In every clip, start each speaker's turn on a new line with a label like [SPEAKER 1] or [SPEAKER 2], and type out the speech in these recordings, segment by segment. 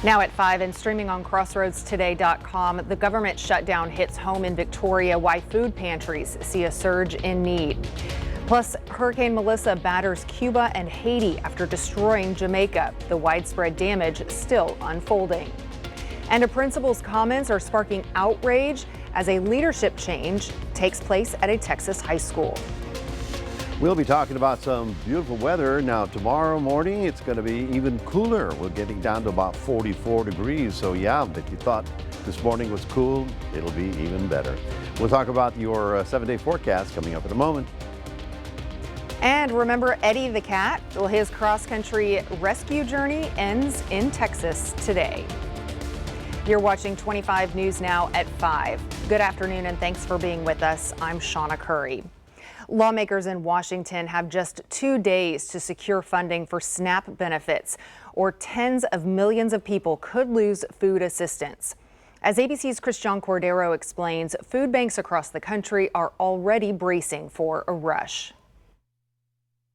[SPEAKER 1] Now at 5 and streaming on crossroadstoday.com, the government shutdown hits home in Victoria, why food pantries see a surge in need. Plus, Hurricane Melissa batters Cuba and Haiti after destroying Jamaica. The widespread damage still unfolding. And a principal's comments are sparking outrage as a leadership change takes place at a Texas high school.
[SPEAKER 2] We'll be talking about some beautiful weather. Now, tomorrow morning, it's going to be even cooler. We're getting down to about 44 degrees. So, yeah, if you thought this morning was cool, it'll be even better. We'll talk about your 7-day forecast coming up in a moment.
[SPEAKER 1] And remember Eddie the cat? Well, his cross-country rescue journey ends in Texas today. You're watching 25 News Now at 5. Good afternoon and thanks for being with us. I'm Shauna Curry. Lawmakers in Washington have just 2 days to secure funding for SNAP benefits, or tens of millions of people could lose food assistance. As ABC's Christian Cordero explains, food banks across the country are already bracing for a rush.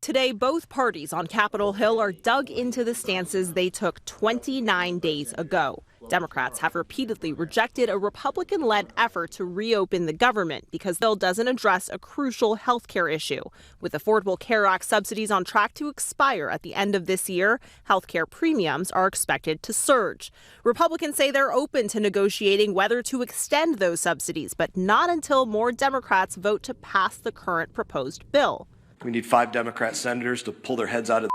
[SPEAKER 3] Today, both parties on Capitol Hill are dug into the stances they took 29 days ago. Democrats have repeatedly rejected a Republican-led effort to reopen the government because the bill doesn't address a crucial health care issue. With Affordable Care Act subsidies on track to expire at the end of this year, health care premiums are expected to surge. Republicans say they're open to negotiating whether to extend those subsidies, but not until more Democrats vote to pass the current proposed bill.
[SPEAKER 4] We need 5 Democrat senators to pull their heads out of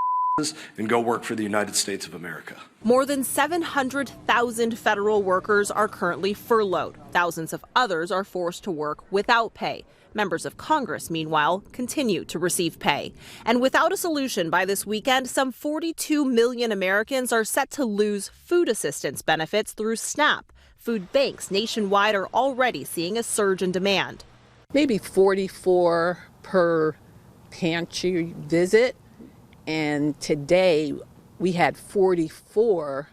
[SPEAKER 4] and go work for the United States of America.
[SPEAKER 3] More than 700,000 federal workers are currently furloughed. Thousands of others are forced to work without pay. Members of Congress, meanwhile, continue to receive pay. And without a solution by this weekend, some 42 million Americans are set to lose food assistance benefits through SNAP. Food banks nationwide are already seeing a surge in demand.
[SPEAKER 5] Maybe 44 per pantry visit. And today we had 44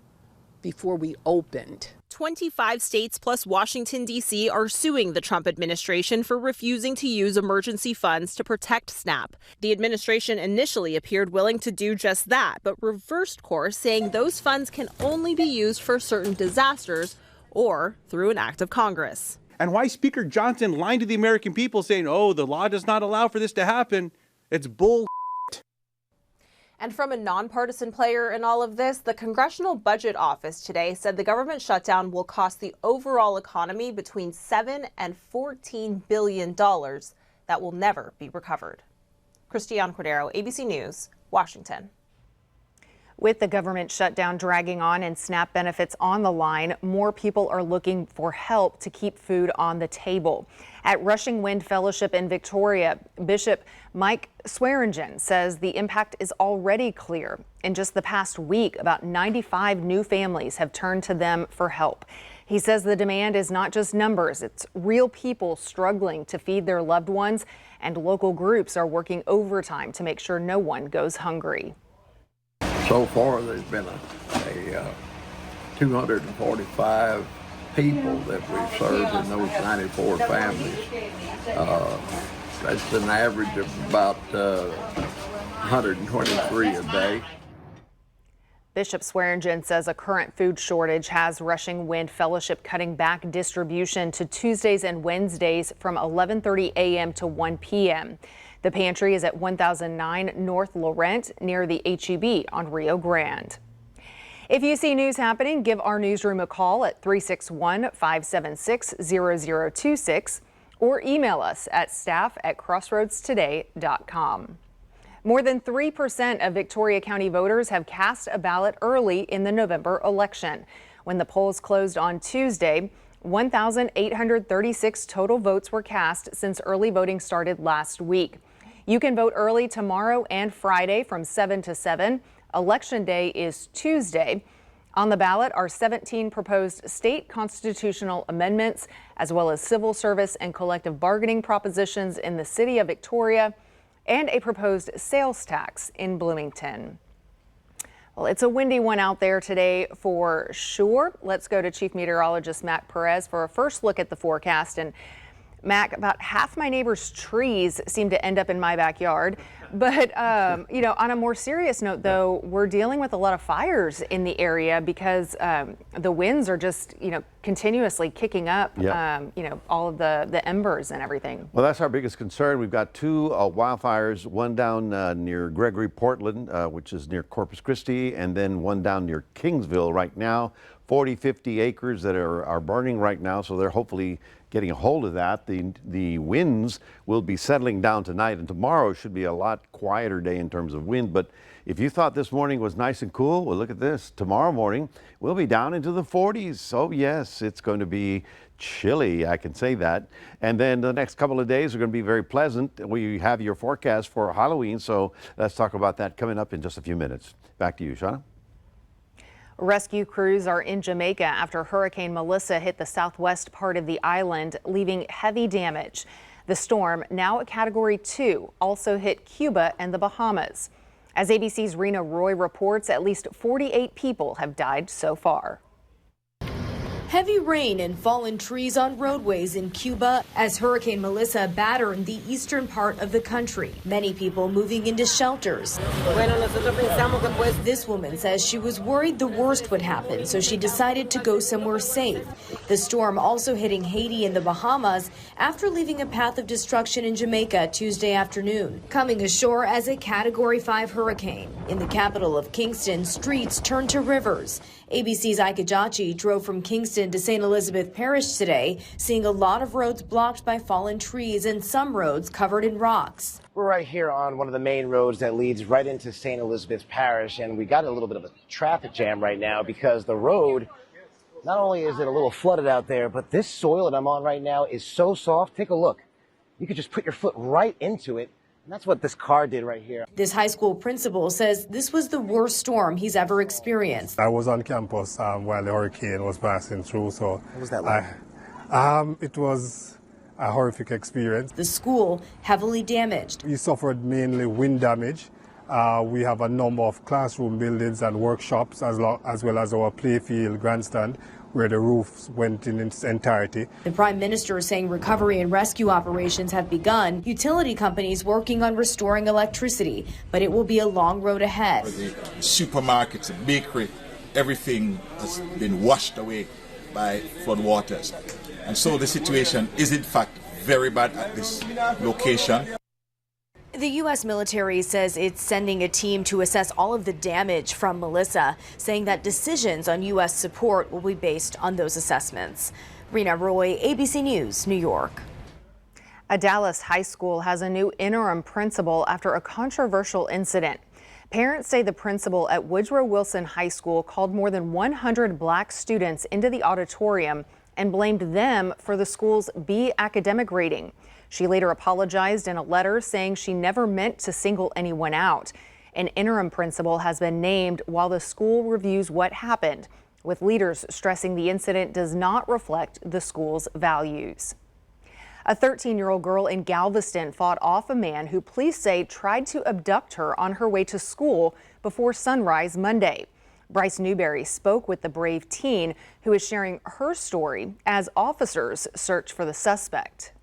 [SPEAKER 5] before we opened.
[SPEAKER 3] 25 states plus Washington, D.C. are suing the Trump administration for refusing to use emergency funds to protect SNAP. The administration initially appeared willing to do just that, but reversed course, saying those funds can only be used for certain disasters or through an act of Congress.
[SPEAKER 6] And why Speaker Johnson lied to the American people saying, oh, the law does not allow for this to happen. It's bull.
[SPEAKER 3] And from a nonpartisan player in all of this, the Congressional Budget Office today said the government shutdown will cost the overall economy between $7 and $14 billion that will never be recovered. Christian Cordero, ABC News, Washington.
[SPEAKER 1] With the government shutdown dragging on and SNAP benefits on the line, more people are looking for help to keep food on the table. At Rushing Wind Fellowship in Victoria, Bishop Mike Swearingen says the impact is already clear. In just the past week, about 95 new families have turned to them for help. He says the demand is not just numbers, it's real people struggling to feed their loved ones, and local groups are working overtime to make sure no one goes hungry.
[SPEAKER 7] So far, there's been a 245 people that we've served in those 94 families. That's an average of about 123 a day.
[SPEAKER 1] Bishop Swearingen says a current food shortage has Rushing Wind Fellowship cutting back distribution to Tuesdays and Wednesdays from 11:30 a.m. to 1 p.m. The pantry is at 1009 North Laurent near the HEB on Rio Grande. If you see news happening, give our newsroom a call at 361-576-0026 or email us at staff@crossroadstoday.com. More than 3% of Victoria County voters have cast a ballot early in the November election. When the polls closed on Tuesday, 1,836 total votes were cast since early voting started last week. You can vote early tomorrow and Friday from 7 to 7. Election Day is Tuesday. On the ballot are 17 proposed state constitutional amendments, as well as civil service and collective bargaining propositions in the city of Victoria, and a proposed sales tax in Bloomington. Well, it's a windy one out there today for sure. Let's go to Chief Meteorologist Mac Perez for a first look at the forecast. And Mac, about half my neighbor's trees seem to end up in my backyard. You know, on a more serious note, though, we're dealing with a lot of fires in the area because the winds are just, you know, continuously kicking up, you know, all of the embers and everything.
[SPEAKER 2] Well, that's our biggest concern. We've got two wildfires, one down near Gregory, Portland, which is near Corpus Christi, and then one down near Kingsville right now. 40, 50 acres that are burning right now, so they're hopefully getting a hold of that. The winds will be settling down tonight, and tomorrow should be a lot quieter day in terms of wind. But if you thought this morning was nice and cool, well, look at this. Tomorrow morning, we'll be down into the 40s. So yes, it's going to be chilly, I can say that. And then the next couple of days are going to be very pleasant. We have your forecast for Halloween, so let's talk about that coming up in just a few minutes. Back to you, Shauna.
[SPEAKER 1] Rescue crews are in Jamaica after Hurricane Melissa hit the southwest part of the island, leaving heavy damage. The storm, now a Category 2, also hit Cuba and the Bahamas. As ABC's Rena Roy reports, at least 48 people have died so far.
[SPEAKER 8] Heavy rain and fallen trees on roadways in Cuba as Hurricane Melissa battered the eastern part of the country. Many people moving into shelters. This woman says she was worried the worst would happen, so she decided to go somewhere safe. The storm also hitting Haiti and the Bahamas after leaving a path of destruction in Jamaica Tuesday afternoon, coming ashore as a Category 5 hurricane. In the capital of Kingston, streets turned to rivers. ABC's Ika Jachi drove from Kingston to St. Elizabeth Parish today, seeing a lot of roads blocked by fallen trees and some roads covered in rocks.
[SPEAKER 9] We're right here on one of the main roads that leads right into St. Elizabeth Parish, and we got a little bit of a traffic jam right now because the road, not only is it a little flooded out there, but this soil that I'm on right now is so soft. Take a look. You could just put your foot right into it. And that's what this car did right here.
[SPEAKER 8] This high school principal says this was the worst storm he's ever experienced.
[SPEAKER 10] I was on campus while the hurricane was passing through, so
[SPEAKER 9] what was that like?
[SPEAKER 10] It was a horrific experience.
[SPEAKER 8] The school heavily damaged.
[SPEAKER 10] We suffered mainly wind damage. We have a number of classroom buildings and workshops, as well as our playfield grandstand, where the roofs went in its entirety.
[SPEAKER 8] The Prime Minister is saying recovery and rescue operations have begun. Utility companies working on restoring electricity, but it will be a long road ahead.
[SPEAKER 11] The supermarkets and bakery, everything has been washed away by floodwaters. And so the situation is in fact very bad at this location.
[SPEAKER 8] The U.S. military says it's sending a team to assess all of the damage from Melissa, saying that decisions on U.S. support will be based on those assessments. Rena Roy, ABC News, New York.
[SPEAKER 1] A Dallas high school has a new interim principal after a controversial incident. Parents say the principal at Woodrow Wilson High School called more than 100 black students into the auditorium and blamed them for the school's B academic rating. She later apologized in a letter saying she never meant to single anyone out. An interim principal has been named while the school reviews what happened, with leaders stressing the incident does not reflect the school's values. A 13-year-old girl in Galveston fought off a man who police say tried to abduct her on her way to school before sunrise Monday. Bryce Newberry spoke with the brave teen who is sharing her story as officers search for the suspect.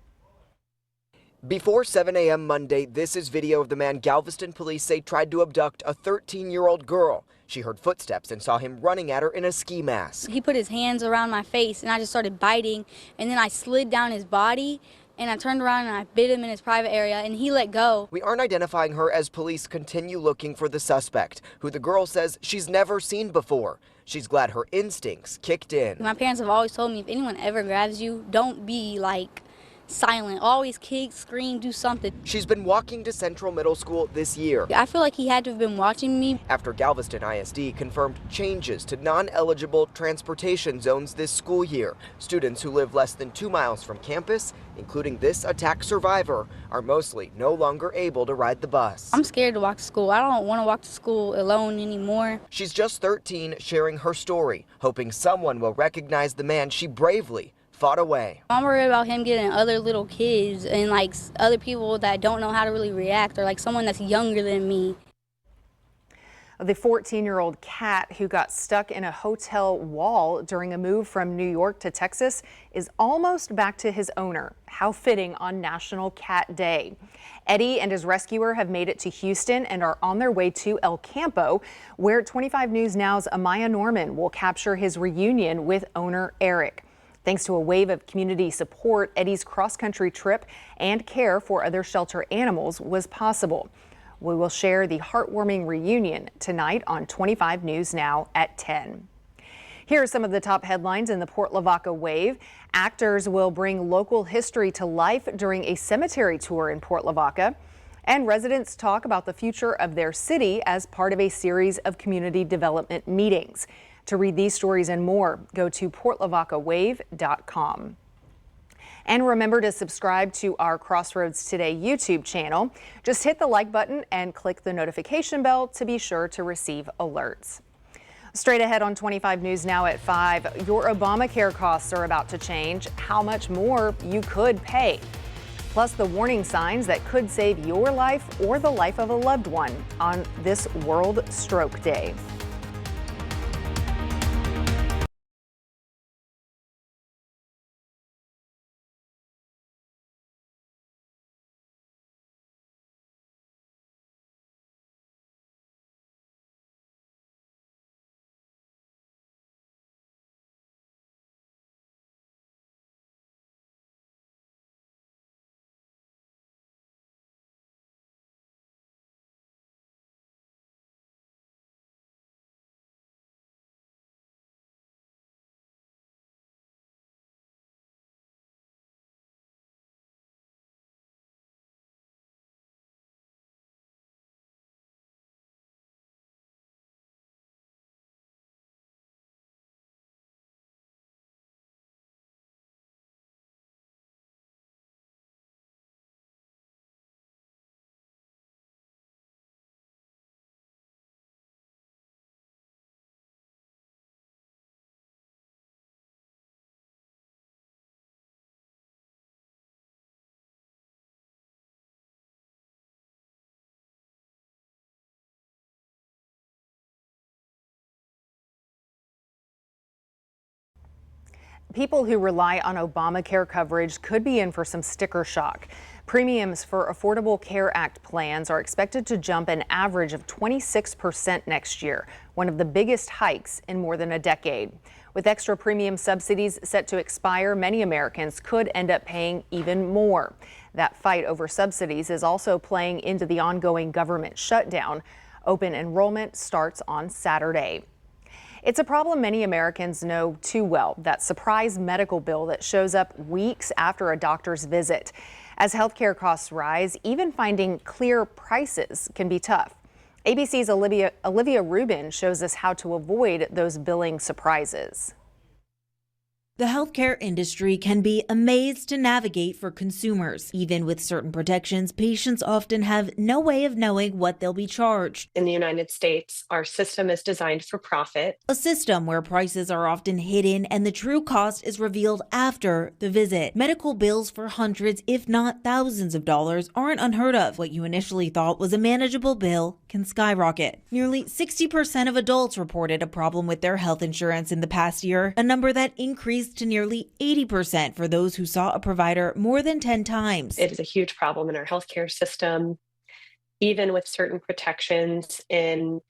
[SPEAKER 12] Before 7 a.m. Monday, this is video of the man Galveston police say tried to abduct a 13-year-old girl. She heard footsteps and saw him running at her in a ski mask.
[SPEAKER 13] He put his hands around my face and I just started biting, and then I slid down his body and I turned around and I bit him in his private area and he let go.
[SPEAKER 12] We aren't identifying her as police continue looking for the suspect, who the girl says she's never seen before. She's glad her instincts kicked in.
[SPEAKER 13] My parents have always told me if anyone ever grabs you, don't be like silent. Always kick, scream, do something.
[SPEAKER 12] She's been walking to Central Middle School this year.
[SPEAKER 13] I feel like he had to have been watching me.
[SPEAKER 12] After Galveston ISD confirmed changes to non-eligible transportation zones this school year, students who live less than 2 miles from campus, including this attack survivor, are mostly no longer able to ride the bus.
[SPEAKER 13] I'm scared to walk to school. I don't want to walk to school alone anymore.
[SPEAKER 12] She's just 13, sharing her story, hoping someone will recognize the man she bravely fought away.
[SPEAKER 13] I'm worried about him getting other little kids and like other people that don't know how to really react, or like someone that's younger than me.
[SPEAKER 1] The 14-year-old cat who got stuck in a hotel wall during a move from New York to Texas is almost back to his owner. How fitting on National Cat Day. Eddie and his rescuer have made it to Houston and are on their way to El Campo, where 25 News Now's Amaya Norman will capture his reunion with owner Eric. Thanks to a wave of community support, Eddie's cross-country trip and care for other shelter animals was possible. We will share the heartwarming reunion tonight on 25 News Now at 10. Here are some of the top headlines in the Port Lavaca wave. Actors will bring local history to life during a cemetery tour in Port Lavaca. And residents talk about the future of their city as part of a series of community development meetings. To read these stories and more, go to portlavacawave.com. And remember to subscribe to our Crossroads Today YouTube channel. Just hit the like button and click the notification bell to be sure to receive alerts. Straight ahead on 25 News Now at 5, your Obamacare costs are about to change, how much more you could pay. Plus the warning signs that could save your life or the life of a loved one on this World Stroke Day. People who rely on Obamacare coverage could be in for some sticker shock. Premiums for Affordable Care Act plans are expected to jump an average of 26% next year, one of the biggest hikes in more than a decade. With extra premium subsidies set to expire, many Americans could end up paying even more. That fight over subsidies is also playing into the ongoing government shutdown. Open enrollment starts on Saturday. It's a problem many Americans know too well, that surprise medical bill that shows up weeks after a doctor's visit. As healthcare costs rise, even finding clear prices can be tough. ABC's Olivia Rubin shows us how to avoid those billing surprises.
[SPEAKER 14] The healthcare industry can be a maze to navigate for consumers. Even with certain protections, patients often have no way of knowing what they'll be charged.
[SPEAKER 15] In the United States, our system is designed for profit.
[SPEAKER 14] A system where prices are often hidden and the true cost is revealed after the visit. Medical bills for hundreds, if not thousands of dollars aren't unheard of. What you initially thought was a manageable bill can skyrocket. Nearly 60% of adults reported a problem with their health insurance in the past year, a number that increased to nearly 80% for those who saw a provider more than 10 times.
[SPEAKER 15] It is a huge problem in our healthcare system. Even with certain protections in,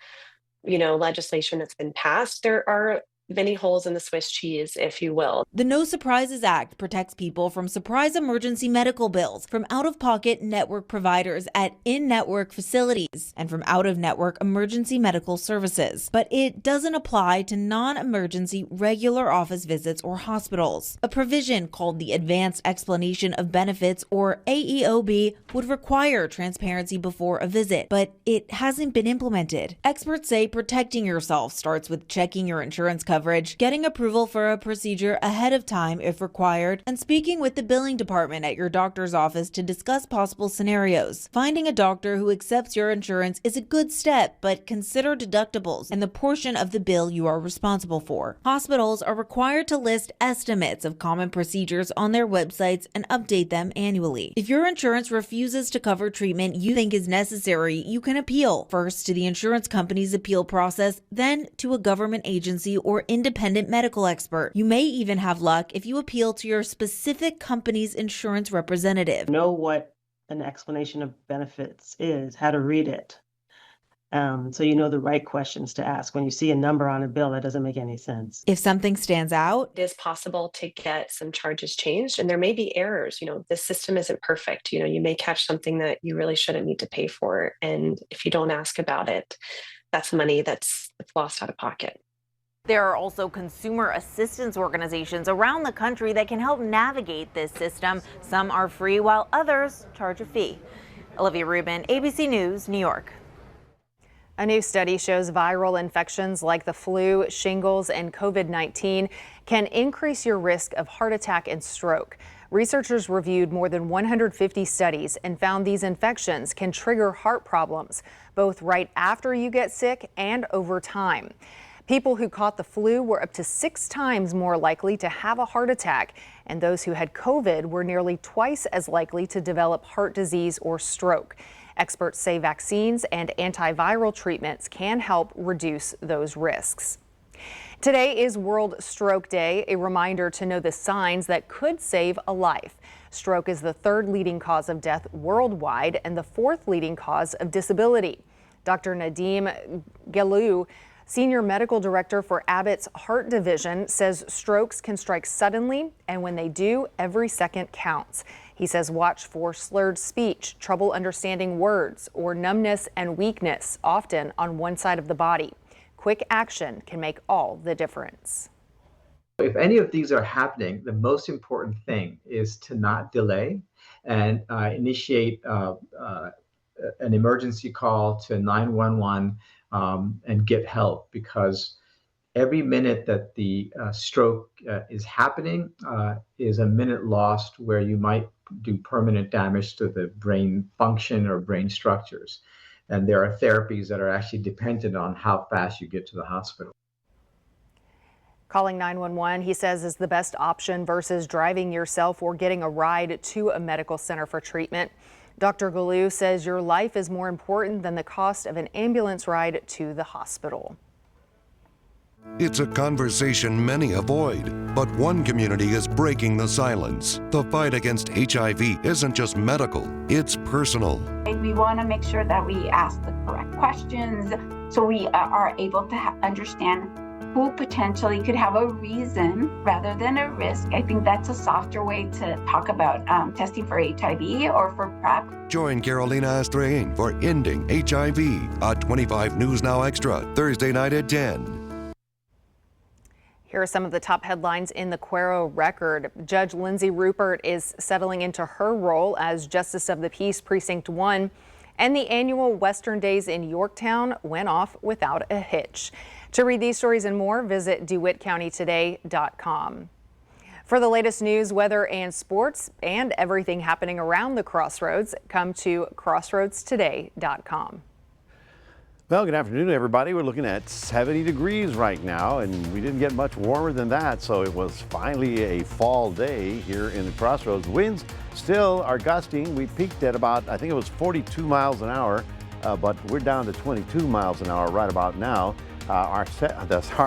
[SPEAKER 15] legislation that's been passed, there are many holes in the Swiss cheese, if you will.
[SPEAKER 14] The No Surprises Act protects people from surprise emergency medical bills, from out-of-pocket network providers at in-network facilities, and from out-of-network emergency medical services. But it doesn't apply to non-emergency regular office visits or hospitals. A provision called the Advanced Explanation of Benefits, or AEOB, would require transparency before a visit, but it hasn't been implemented. Experts say protecting yourself starts with checking your insurance coverage coverage, getting approval for a procedure ahead of time if required, and speaking with the billing department at your doctor's office to discuss possible scenarios. Finding a doctor who accepts your insurance is a good step, but consider deductibles and the portion of the bill you are responsible for. Hospitals are required to list estimates of common procedures on their websites and update them annually. If your insurance refuses to cover treatment you think is necessary, you can appeal, first to the insurance company's appeal process, then to a government agency or independent medical expert. You may even have luck if you appeal to your specific company's insurance representative.
[SPEAKER 16] Know what an explanation of benefits is, how to read it. So you know the right questions to ask. When you see a number on a bill, that doesn't make any sense.
[SPEAKER 14] If something stands out,
[SPEAKER 15] it is possible to get some charges changed, and there may be errors. This system isn't perfect. You may catch something that you really shouldn't need to pay for. And if you don't ask about it, that's money that's lost out of pocket.
[SPEAKER 17] There are also consumer assistance organizations around the country that can help navigate this system. Some are free while others charge a fee. Olivia Rubin, ABC News, New York.
[SPEAKER 1] A new study shows viral infections like the flu, shingles, and COVID-19 can increase your risk of heart attack and stroke. Researchers reviewed more than 150 studies and found these infections can trigger heart problems, both right after you get sick and over time. People who caught the flu were up to 6 times more likely to have a heart attack, and those who had COVID were nearly twice as likely to develop heart disease or stroke. Experts say vaccines and antiviral treatments can help reduce those risks. Today is World Stroke Day, a reminder to know the signs that could save a life. Stroke is the 3rd leading cause of death worldwide and the 4th leading cause of disability. Dr. Nadim Gelou, Senior Medical Director for Abbott's Heart Division, says strokes can strike suddenly, and when they do, every second counts. He says watch for slurred speech, trouble understanding words, or numbness and weakness, often on one side of the body. Quick action can make all the difference.
[SPEAKER 18] If any of these are happening, the most important thing is to not delay and initiate an emergency call to 911 and get help, because every minute that the stroke is happening is a minute lost where you might do permanent damage to the brain function or brain structures. And there are therapies that are actually dependent on how fast you get to the hospital.
[SPEAKER 1] Calling 911, he says, is the best option versus driving yourself or getting a ride to a medical center for treatment. Dr. Gelou says your life is more important than the cost of an ambulance ride to the hospital.
[SPEAKER 19] It's a conversation many avoid, but one community is breaking the silence. The fight against HIV isn't just medical, it's personal.
[SPEAKER 20] We want to make sure that we ask the correct questions so we are able to understand who potentially could have a reason rather than a risk. I think that's a softer way to talk about testing for HIV or for PrEP.
[SPEAKER 19] Join Carolina Astrain for Ending HIV on 25 News Now Extra, Thursday night at 10.
[SPEAKER 1] Here are some of the top headlines in the Cuero Record. Judge Lindsay Rupert is settling into her role as Justice of the Peace Precinct 1, and the annual Western Days in Yorktown went off without a hitch. To read these stories and more, visit DeWittCountyToday.com. For the latest news, weather, and sports, and everything happening around the Crossroads, come to CrossroadsToday.com.
[SPEAKER 2] Well, good afternoon, everybody. We're looking at 70 degrees right now, and we didn't get much warmer than that, so it was finally a fall day here in the Crossroads. Winds still are gusting. We peaked at about, I think it was 42 miles an hour, but we're down to 22 miles an hour right about now. Our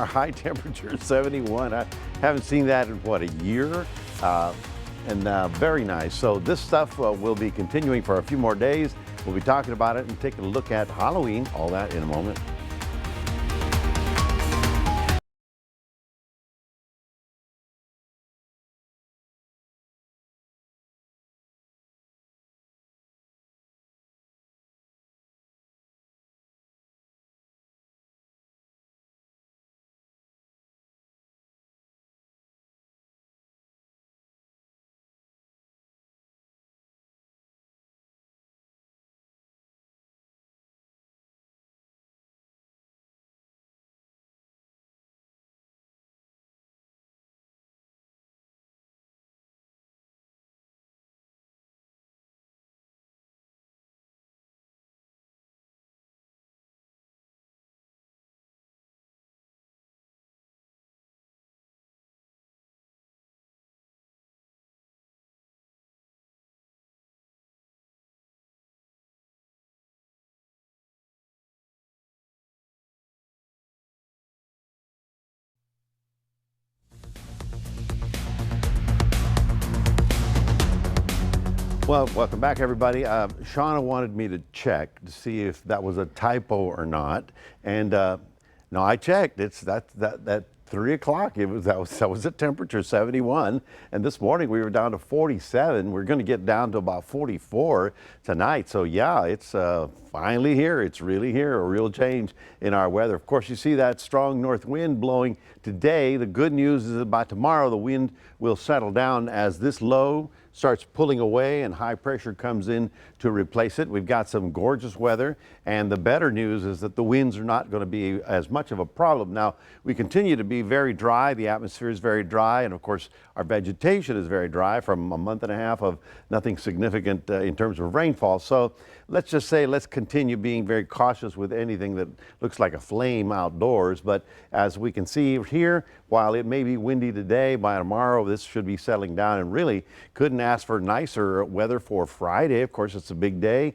[SPEAKER 2] high temperature is 71. I haven't seen that in, what, a year? And very nice. So this stuff will be continuing for a few more days. We'll be talking about it and taking a look at Halloween, all that in a moment. Well, welcome back, everybody. Shauna wanted me to check to see if that was a typo or not, and no, I checked. It's that 3 o'clock. That was the temperature, 71, and this morning we were down to 47. We're going to get down to about 44 tonight. So yeah, it's finally here. It's really here. A real change in our weather. Of course, you see that strong north wind blowing today. The good news is that by tomorrow the wind will settle down as this low starts pulling away and high pressure comes in to replace it. We've got some gorgeous weather, and the better news is that the winds are not going to be as much of a problem. Now, we continue to be very dry. The atmosphere is very dry, and of course our vegetation is very dry from a month and a half of nothing significant in terms of rainfall. So let's just say let's continue being very cautious with anything that looks like a flame outdoors. But as we can see here, while it may be windy today, by tomorrow this should be settling down, and really couldn't ask for nicer weather for Friday. Of course, it's a big day.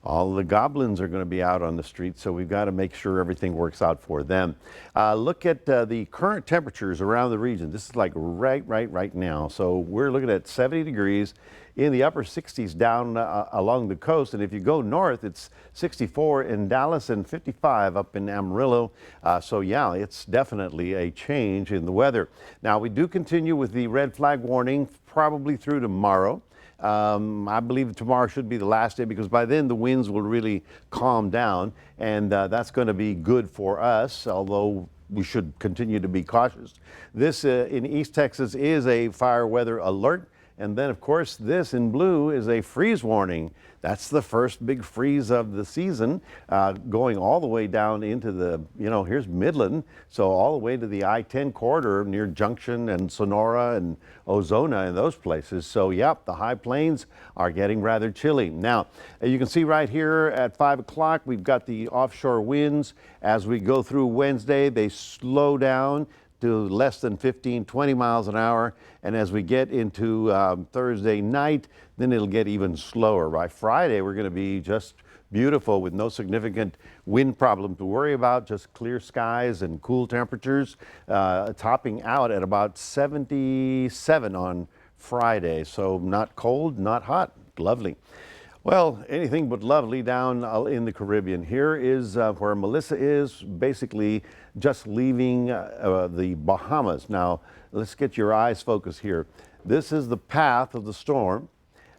[SPEAKER 2] All the goblins are going to be out on the street, so we've got to make sure everything works out for them. Look at the current temperatures around the region. This is like right now. So we're looking at 70 degrees in the upper 60s down along the coast. And if you go north, it's 64 in Dallas and 55 up in Amarillo. So yeah, it's definitely a change in the weather. Now, we do continue with the red flag warning probably through tomorrow. I believe tomorrow should be the last day, because by then the winds will really calm down, and that's going to be good for us, although we should continue to be cautious. This in East Texas is a fire weather alert. And then, of course, this in blue is a freeze warning. That's the first big freeze of the season, going all the way down into the, here's Midland, so all the way to the I-10 corridor near Junction and Sonora and Ozona and those places. So, yep, the high plains are getting rather chilly. Now, you can see right here at 5 o'clock, we've got the offshore winds. As we go through Wednesday, they slow down to less than 15, 20 miles an hour. And as we get into Thursday night, then it'll get even slower. By Friday, we're going to be just beautiful with no significant wind problem to worry about, just clear skies and cool temperatures, topping out at about 77 on Friday. So not cold, not hot, lovely. Well, anything but lovely down in the Caribbean. Here is where Melissa is, basically just leaving the Bahamas. Now, let's get your eyes focused here. This is the path of the storm.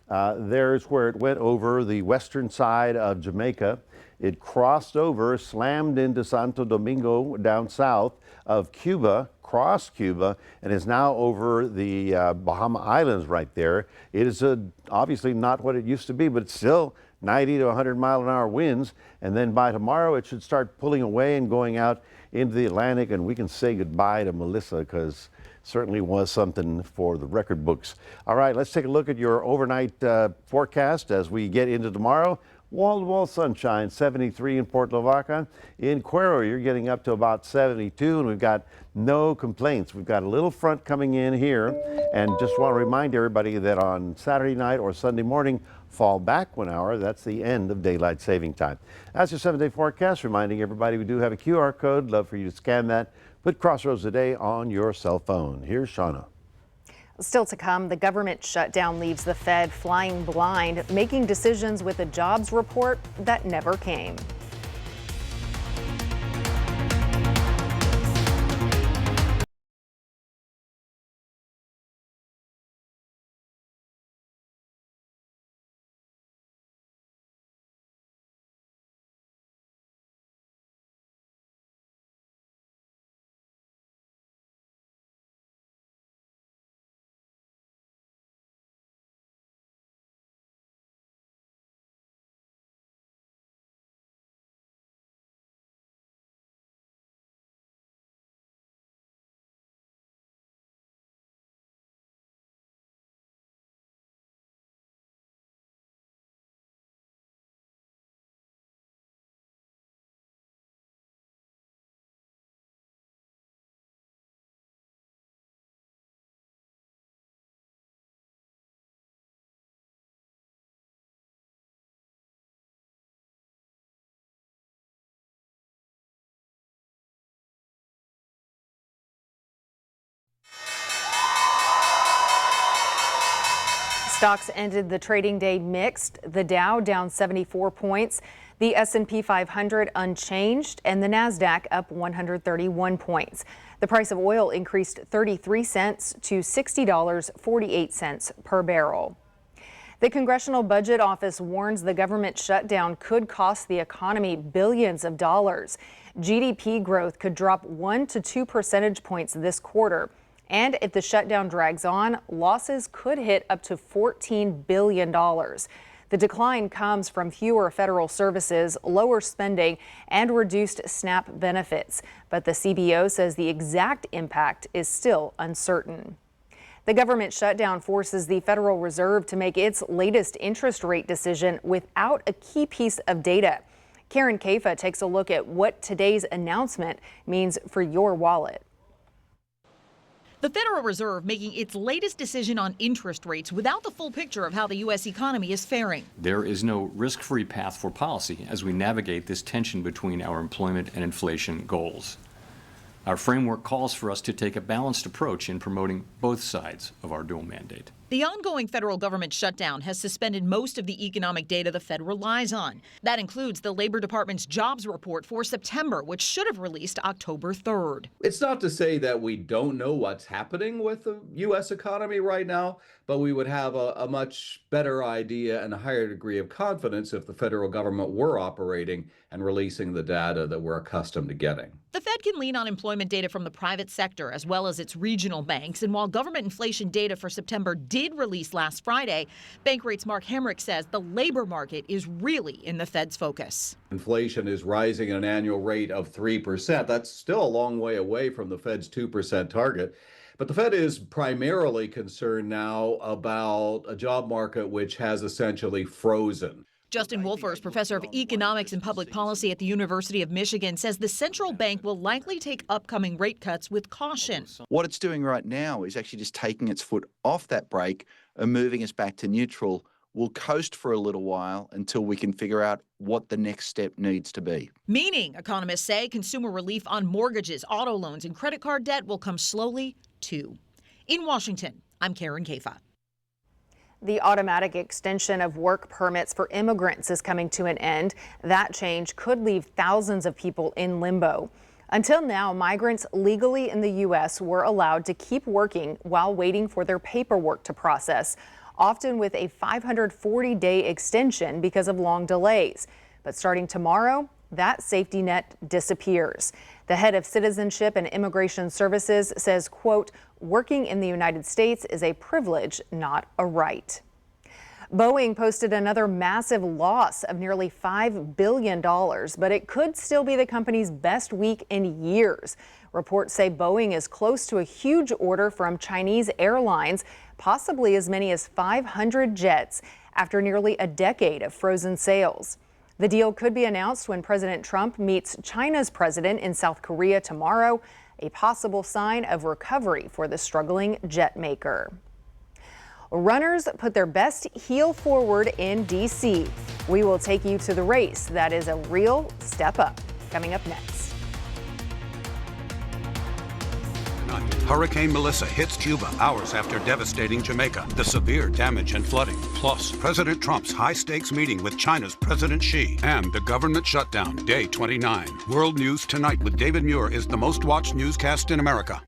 [SPEAKER 2] There's where it went over the western side of Jamaica. It crossed over, slammed into Santo Domingo down south of Cuba, crossed Cuba, and is now over the Bahama Islands right there. It is obviously not what it used to be, but it's still 90 to 100 mile an hour winds. And then by tomorrow, it should start pulling away and going out into the Atlantic, and we can say goodbye to Melissa, because certainly was something for the record books. All right, let's take a look at your overnight forecast as we get into tomorrow. Wall-to-wall sunshine, 73 in Port Lavaca. In Cuero, you're getting up to about 72, and we've got no complaints. We've got a little front coming in here, and just want to remind everybody that on Saturday night or Sunday morning, fall back 1 hour. That's the end of daylight saving time. That's your 7-day forecast, reminding everybody we do have a QR code. Love for you to scan that. Put Crossroads Today on your cell phone. Here's Shauna.
[SPEAKER 1] Still to come, the government shutdown leaves the Fed flying blind, making decisions with a jobs report that never came. Stocks ended the trading day mixed. The Dow down 74 points, the S&P 500 unchanged, and the Nasdaq up 131 points. The price of oil increased 33 cents to $60.48 per barrel. The Congressional Budget Office warns the government shutdown could cost the economy billions of dollars. GDP growth could drop 1 to 2 percentage points this quarter. And if the shutdown drags on, losses could hit up to $14 billion. The decline comes from fewer federal services, lower spending, and reduced SNAP benefits. But the CBO says the exact impact is still uncertain. The government shutdown forces the Federal Reserve to make its latest interest rate decision without a key piece of data. Karen Caifa takes a look at what today's announcement means for your wallet.
[SPEAKER 21] The Federal Reserve making its latest decision on interest rates without the full picture of how the U.S. economy is faring.
[SPEAKER 22] There is no risk-free path for policy as we navigate this tension between our employment and inflation goals. Our framework calls for us to take a balanced approach in promoting both sides of our dual mandate.
[SPEAKER 21] The ongoing federal government shutdown has suspended most of the economic data the Fed relies on. That includes the Labor Department's jobs report for September, which should have released October 3rd.
[SPEAKER 23] It's not to say that we don't know what's happening with the U.S. economy right now, but we would have a much better idea and a higher degree of confidence if the federal government were operating and releasing the data that we're accustomed to getting.
[SPEAKER 21] The Fed can lean on employment data from the private sector as well as its regional banks. And while government inflation data for September did release last Friday, Bankrate's Mark Hamrick says the labor market is really in the Fed's focus.
[SPEAKER 23] Inflation is rising at an annual rate of 3%. That's still a long way away from the Fed's 2% target. But the Fed is primarily concerned now about a job market which has essentially frozen.
[SPEAKER 21] Justin Wolfers, professor of economics and public policy at the University of Michigan, says the central bank will likely take upcoming rate cuts with caution.
[SPEAKER 24] What it's doing right now is actually just taking its foot off that brake and moving us back to neutral. We'll coast for a little while until we can figure out what the next step needs to be.
[SPEAKER 21] Meaning, economists say, consumer relief on mortgages, auto loans, and credit card debt will come slowly, too. In Washington, I'm Karen Caifa.
[SPEAKER 1] The automatic extension of work permits for immigrants is coming to an end. That change could leave thousands of people in limbo. Until now, migrants legally in the U.S. were allowed to keep working while waiting for their paperwork to process, often with a 540-day extension because of long delays. But starting tomorrow, that safety net disappears. The head of Citizenship and Immigration Services says, quote, working in the United States is a privilege, not a right. Boeing posted another massive loss of nearly $5 billion, but it could still be the company's best week in years. Reports say Boeing is close to a huge order from Chinese airlines, possibly as many as 500 jets, after nearly a decade of frozen sales. The deal could be announced when President Trump meets China's president in South Korea tomorrow, a possible sign of recovery for the struggling jet maker. Runners put their best heel forward in D.C. We will take you to the race that is a real step up. Coming up next.
[SPEAKER 25] Hurricane Melissa hits Cuba hours after devastating Jamaica. The severe damage and flooding. Plus, President Trump's high-stakes meeting with China's President Xi. And the government shutdown, day 29. World News Tonight with David Muir is the most-watched newscast in America.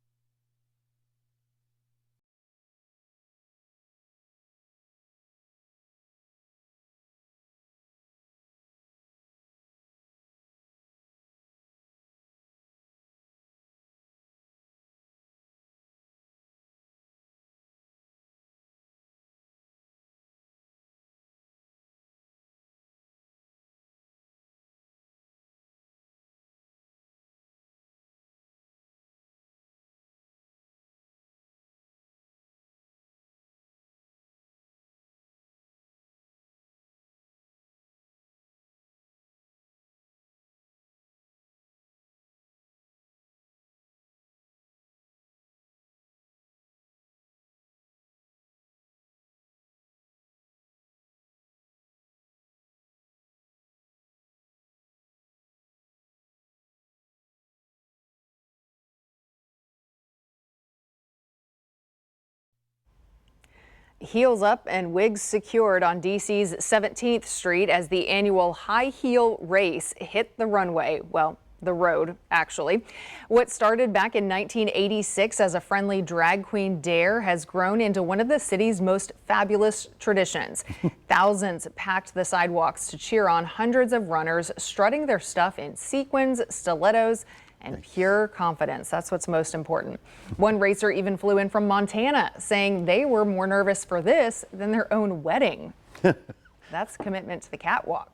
[SPEAKER 1] Heels up and wigs secured on DC's 17th Street as the annual high heel race hit the runway. Well, the road, actually. What started back in 1986 as a friendly drag queen dare has grown into one of the city's most fabulous traditions. Thousands packed the sidewalks to cheer on hundreds of runners strutting their stuff in sequins, stilettos, and pure confidence. That's what's most important. One racer even flew in from Montana, saying they were more nervous for this than their own wedding. That's commitment to the catwalk.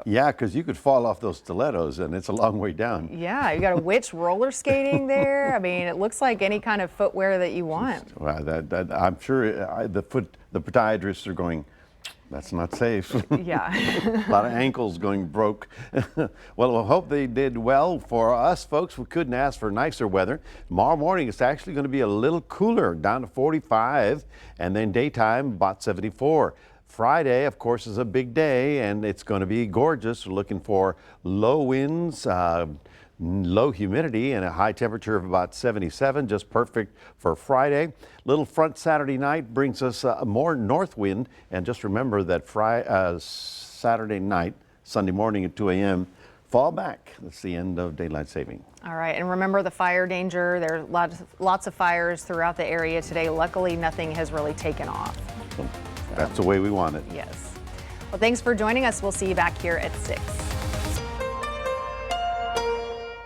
[SPEAKER 2] Yeah, because you could fall off those stilettos and it's a long way down.
[SPEAKER 1] Yeah, you got a witch roller skating there. I mean, it looks like any kind of footwear that you want.
[SPEAKER 2] Well, I'm sure the podiatrists are going, that's not safe.
[SPEAKER 1] Yeah.
[SPEAKER 2] A lot of ankles going broke. Well, I hope they did well. For us folks, we couldn't ask for nicer weather. Tomorrow morning, it's actually going to be a little cooler, down to 45, and then daytime about 74. Friday, of course, is a big day, and it's going to be gorgeous. We're looking for low winds, low humidity, and a high temperature of about 77, just perfect for Friday. Little front Saturday night brings us more north wind, and just remember that Saturday night, Sunday morning at 2 a.m., fall back. That's the end of daylight saving.
[SPEAKER 1] All right, and remember the fire danger. There are lots of fires throughout the area today. Luckily, nothing has really taken off.
[SPEAKER 2] That's the way we want it.
[SPEAKER 1] Yes. Well, thanks for joining us. We'll see you back here at 6.